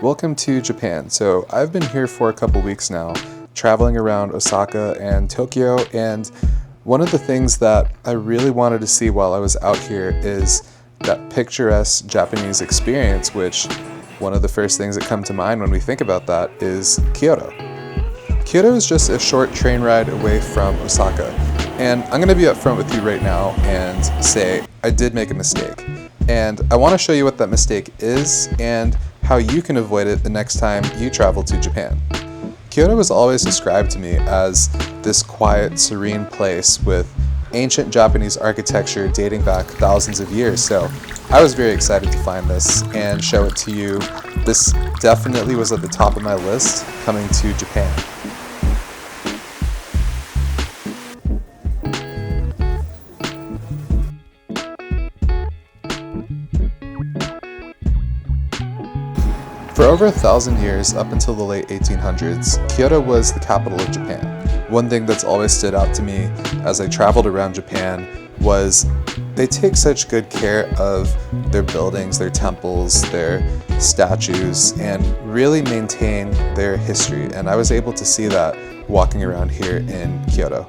Welcome to Japan. So I've been here for a couple weeks now, traveling around Osaka and Tokyo, and one of the things that I really wanted to see while I was out here is that picturesque Japanese experience, which one of the first things that come to mind when we think about that is Kyoto. Kyoto is just a short train ride away from Osaka, and I'm going to be upfront with you right now and say I did make a mistake. And I want to show you what that mistake is and how you can avoid it the next time you travel to Japan. Kyoto was always described to me as this quiet, serene place with ancient Japanese architecture dating back thousands of years, so I was very excited to find this and show it to you. This definitely was at the top of my list coming to Japan. For over 1,000 years, up until the late 1800s, Kyoto was the capital of Japan. One thing that's always stood out to me as I traveled around Japan was they take such good care of their buildings, their temples, their statues, and really maintain their history. And I was able to see that walking around here in Kyoto.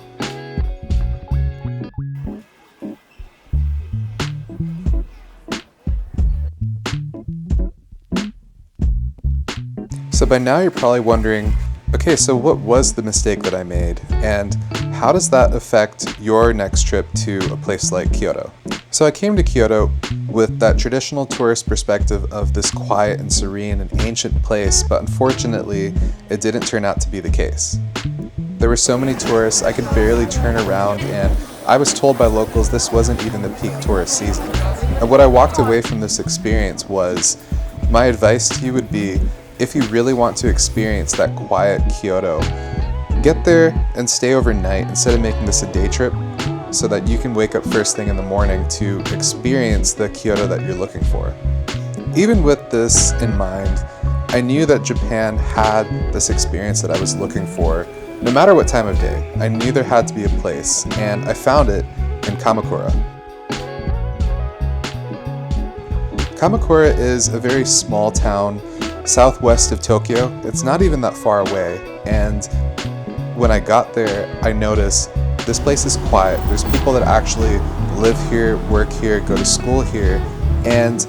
So by now you're probably wondering, okay, so what was the mistake that I made, and how does that affect your next trip to a place like Kyoto? So I came to Kyoto with that traditional tourist perspective of this quiet and serene and ancient place, but unfortunately it didn't turn out to be the case. There were so many tourists, I could barely turn around, and I was told by locals this wasn't even the peak tourist season. And what I walked away from this experience was, my advice to you would be, if you really want to experience that quiet Kyoto, get there and stay overnight instead of making this a day trip so that you can wake up first thing in the morning to experience the Kyoto that you're looking for. Even with this in mind, I knew that Japan had this experience that I was looking for. No matter what time of day, I knew there had to be a place, and I found it in Kamakura. Kamakura is a very small town southwest of Tokyo. It's not even that far away, and when I got there, I noticed this place is quiet. There's people that actually live here, work here, go to school here, and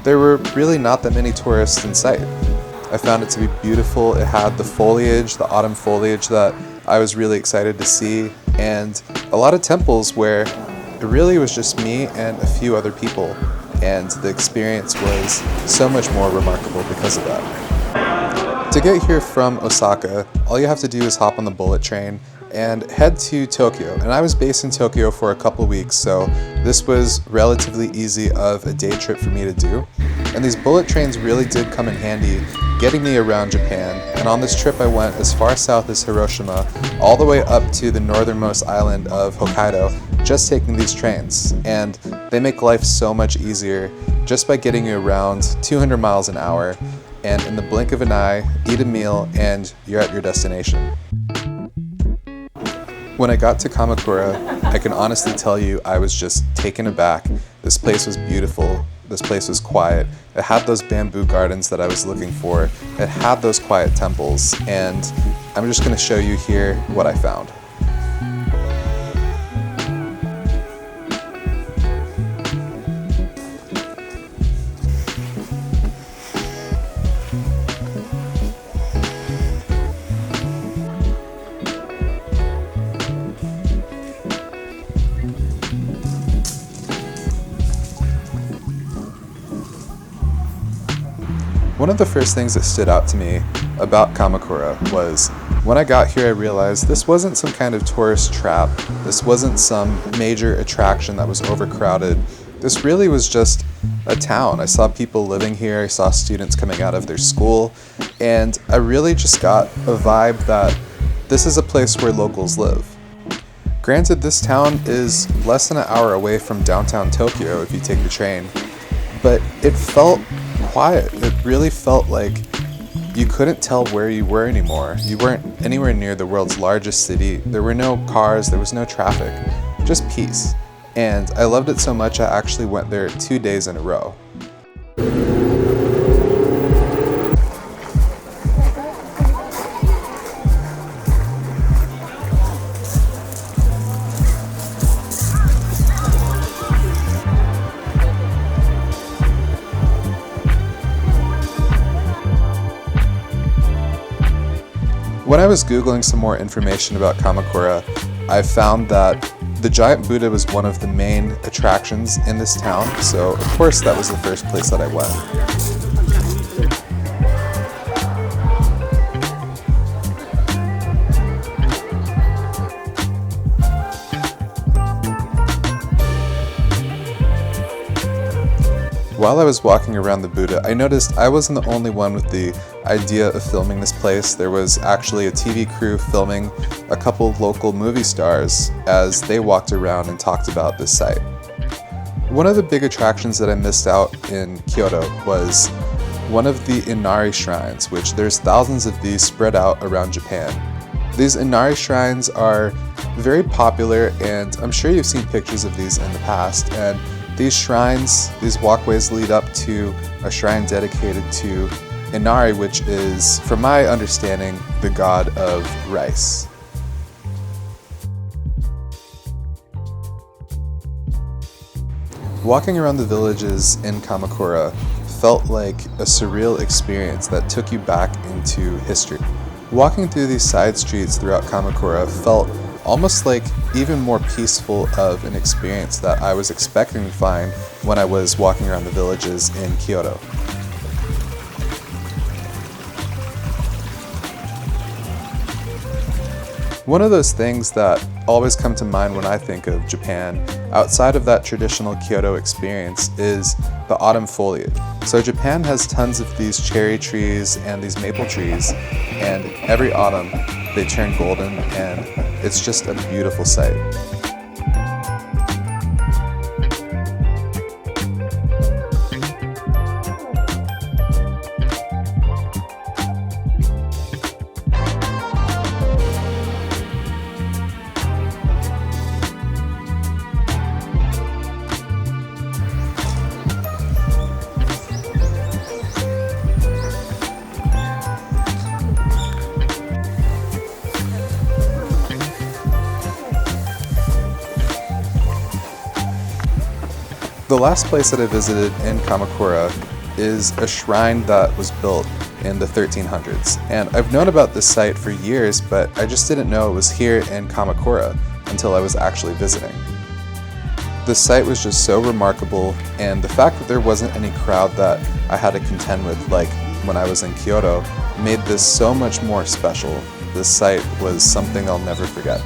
there were really not that many tourists in sight. I found it to be beautiful. It had the foliage, the autumn foliage that I was really excited to see, and a lot of temples where it really was just me and a few other people. And the experience was so much more remarkable because of that. To get here from Osaka, all you have to do is hop on the bullet train and head to Tokyo. And I was based in Tokyo for a couple weeks, so this was relatively easy of a day trip for me to do. And these bullet trains really did come in handy getting me around Japan. And on this trip I went as far south as Hiroshima, all the way up to the northernmost island of Hokkaido, just taking these trains. And they make life so much easier just by getting you around 200 miles an hour, and in the blink of an eye, eat a meal and you're at your destination. When I got to Kamakura, I can honestly tell you I was just taken aback. This place was beautiful. This place was quiet. It had those bamboo gardens that I was looking for. It had those quiet temples, and I'm just going to show you here what I found. One of the first things that stood out to me about Kamakura was when I got here I realized this wasn't some kind of tourist trap. This wasn't some major attraction that was overcrowded. This really was just a town. I saw people living here, I saw students coming out of their school, and I really just got a vibe that this is a place where locals live. Granted, this town is less than an hour away from downtown Tokyo if you take the train, but it felt quiet. It really felt like you couldn't tell where you were anymore. You weren't anywhere near the world's largest city. There were no cars, there was no traffic, just peace. And I loved it so much I actually went there 2 days in a row. When I was Googling some more information about Kamakura, I found that the giant Buddha was one of the main attractions in this town, so of course that was the first place that I went. While I was walking around the Buddha, I noticed I wasn't the only one with the idea of filming this place. There was actually a TV crew filming a couple of local movie stars as they walked around and talked about this site. One of the big attractions that I missed out in Kyoto was one of the Inari shrines, which there's thousands of these spread out around Japan. These Inari shrines are very popular, and I'm sure you've seen pictures of these in the past. And these shrines, these walkways lead up to a shrine dedicated to Inari, which is, from my understanding, the god of rice. Walking around the villages in Kamakura felt like a surreal experience that took you back into history. Walking through these side streets throughout Kamakura felt almost like even more peaceful of an experience that I was expecting to find when I was walking around the villages in Kyoto. One of those things that always come to mind when I think of Japan, outside of that traditional Kyoto experience, is the autumn foliage. So Japan has tons of these cherry trees and these maple trees, and every autumn they turn golden, and it's just a beautiful sight. The last place that I visited in Kamakura is a shrine that was built in the 1300s. And I've known about this site for years, but I just didn't know it was here in Kamakura until I was actually visiting. The site was just so remarkable, and the fact that there wasn't any crowd that I had to contend with like when I was in Kyoto made this so much more special. This site was something I'll never forget.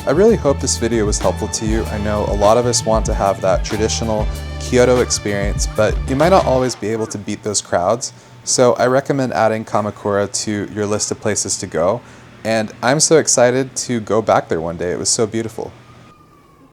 I really hope this video was helpful to you. I know a lot of us want to have that traditional Kyoto experience, but you might not always be able to beat those crowds. So I recommend adding Kamakura to your list of places to go. And I'm so excited to go back there one day. It was so beautiful.